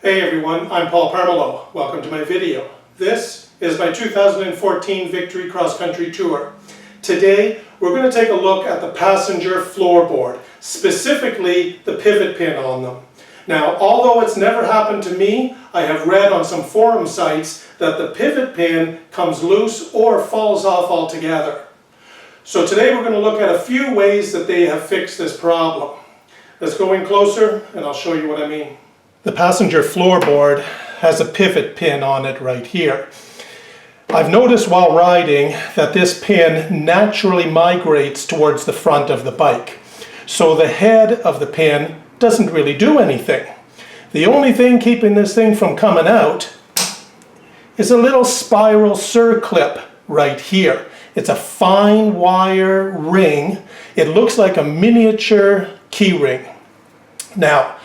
Hey everyone, I'm Paul Pomerleau. Welcome to my video. This is my 2014 Victory Cross Country Tour. Today we're going to take a look at the passenger floorboard, specifically the pivot pin on them. Now, although it's never happened to me, I have read on some forum sites that the pivot pin comes loose or falls off altogether. So today we're going to look at a few ways that they have fixed this problem. Let's go in closer and I'll show you what I mean. The passenger floorboard has a pivot pin on it right here. I've noticed while riding that this pin naturally migrates towards the front of the bike. So the head of the pin doesn't really do anything. The only thing keeping this thing from coming out is a little spiral circlip right here. It's a fine wire ring. It looks like a miniature key ring. Now,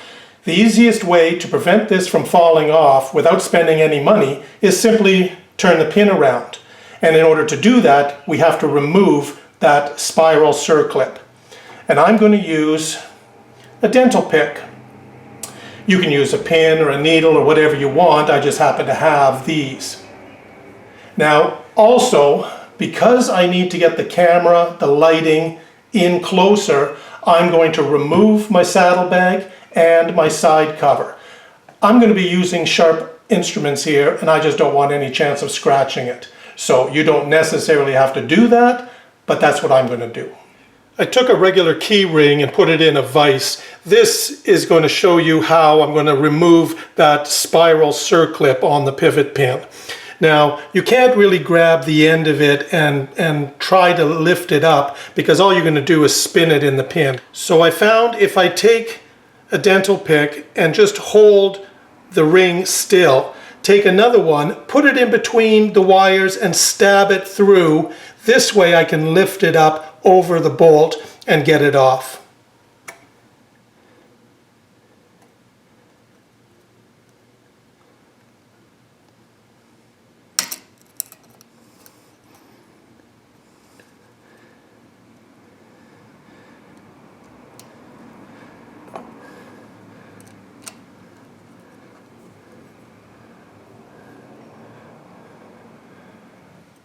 the easiest way to prevent this from falling off without spending any money is simply turn the pin around. And in order to do that, we have to remove that spiral circlip. And I'm going to use a dental pick. You can use a pin or a needle or whatever you want. I just happen to have these. Now, also, because I need to get the camera, the lighting in closer, I'm going to remove my saddlebag and my side cover. I'm going to be using sharp instruments here and I just don't want any chance of scratching it. So you don't necessarily have to do that, but that's what I'm going to do. I took a regular key ring and put it in a vise. This is going to show you how I'm going to remove that spiral circlip on the pivot pin. Now, you can't really grab the end of it and try to lift it up because all you're going to do is spin it in the pin. So I found if I take a dental pick and just hold the ring still, take another one, put it in between the wires and stab it through. This way I can lift it up over the bolt and get it off.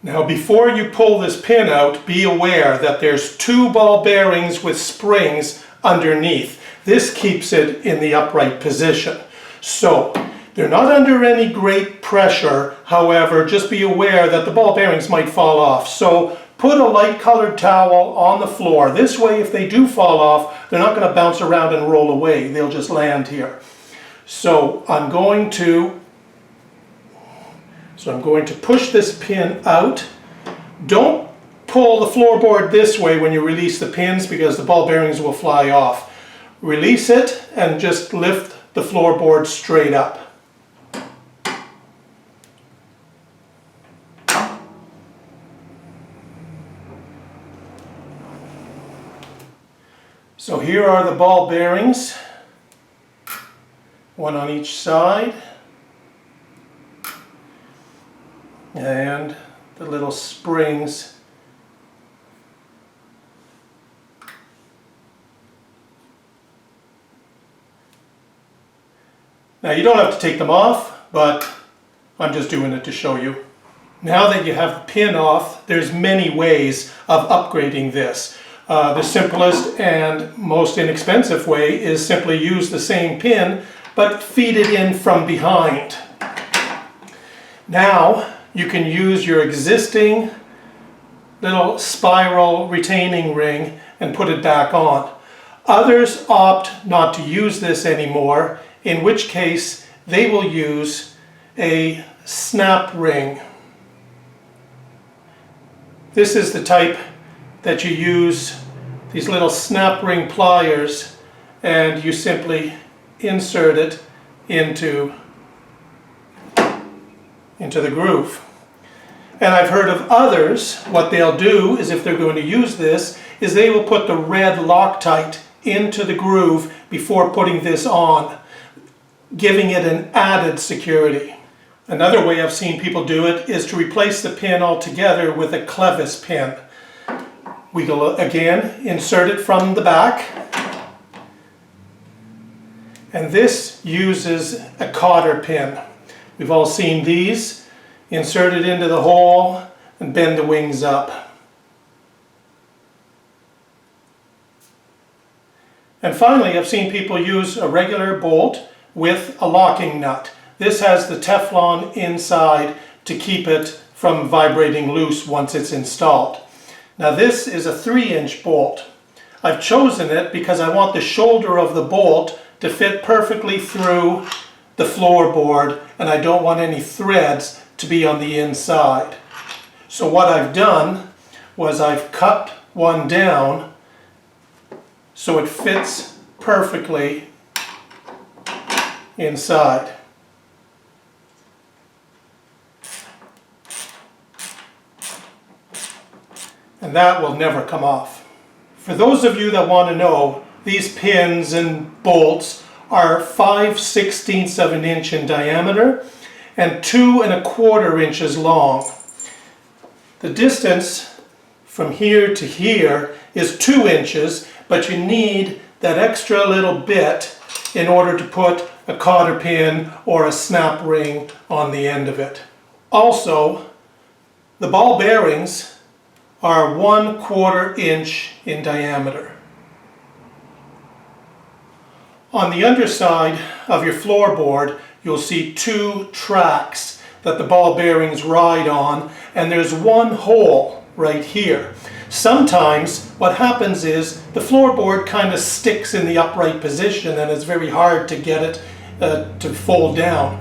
Now, before you pull this pin out, be aware that there's two ball bearings with springs underneath. This keeps it in the upright position. So, they're not under any great pressure. However, just be aware that the ball bearings might fall off. So, put a light colored towel on the floor. This way, if they do fall off, they're not going to bounce around and roll away. They'll just land here. So, I'm going to push this pin out. Don't pull the floorboard this way when you release the pins because the ball bearings will fly off. Release it and just lift the floorboard straight up. So here are the ball bearings, one on each side. And the little springs. Now you don't have to take them off, but I'm just doing it to show you. Now that you have the pin off, there's many ways of upgrading this. The simplest and most inexpensive way is simply use the same pin, but feed it in from behind. Now, you can use your existing little spiral retaining ring and put it back on. Others opt not to use this anymore, in which case they will use a snap ring. This is the type that you use these little snap ring pliers and you simply insert it into the groove. And I've heard of others, what they'll do is if they're going to use this, is they will put the red Loctite into the groove before putting this on, giving it an added security. Another way I've seen people do it is to replace the pin altogether with a clevis pin. We will again insert it from the back And this uses a cotter pin. We've all seen these. Insert it into the hole and bend the wings up. And finally, I've seen people use a regular bolt with a locking nut. This has the Teflon inside to keep it from vibrating loose once it's installed. Now this is a 3-inch bolt. I've chosen it because I want the shoulder of the bolt to fit perfectly through the floorboard, and I don't want any threads to be on the inside. So what I've done was I've cut one down so it fits perfectly inside. And that will never come off. For those of you that want to know, these pins and bolts are 5/16 of an inch in diameter and 2 1/4 inches long. The distance from here to here is 2 inches, but you need that extra little bit in order to put a cotter pin or a snap ring on the end of it. Also, the ball bearings are 1/4 inch in diameter. On the underside of your floorboard, you'll see 2 tracks that the ball bearings ride on, and there's one hole right here. Sometimes what happens is the floorboard kind of sticks in the upright position and it's very hard to get it to fold down.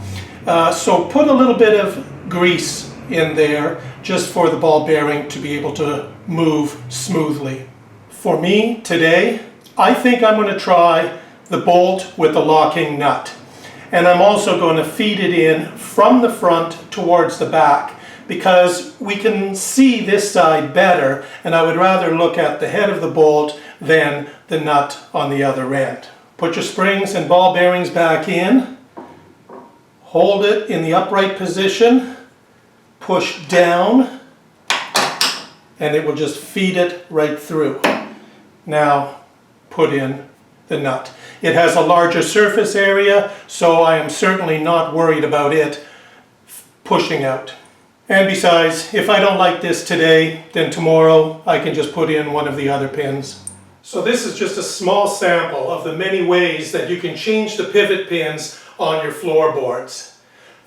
So put a little bit of grease in there just for the ball bearing to be able to move smoothly. For me today, I think I'm going to try the bolt with the locking nut. And I'm also going to feed it in from the front towards the back, because we can see this side better, and I would rather look at the head of the bolt than the nut on the other end. Put your springs and ball bearings back in, hold it in the upright position, push down, and it will just feed it right through. Now put in the nut. It has a larger surface area, so I am certainly not worried about it pushing out. And besides, if I don't like this today, then tomorrow I can just put in one of the other pins. So this is just a small sample of the many ways that you can change the pivot pins on your floorboards.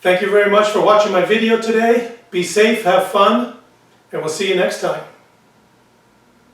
Thank you very much for watching my video today. Be safe, have fun, and we'll see you next time.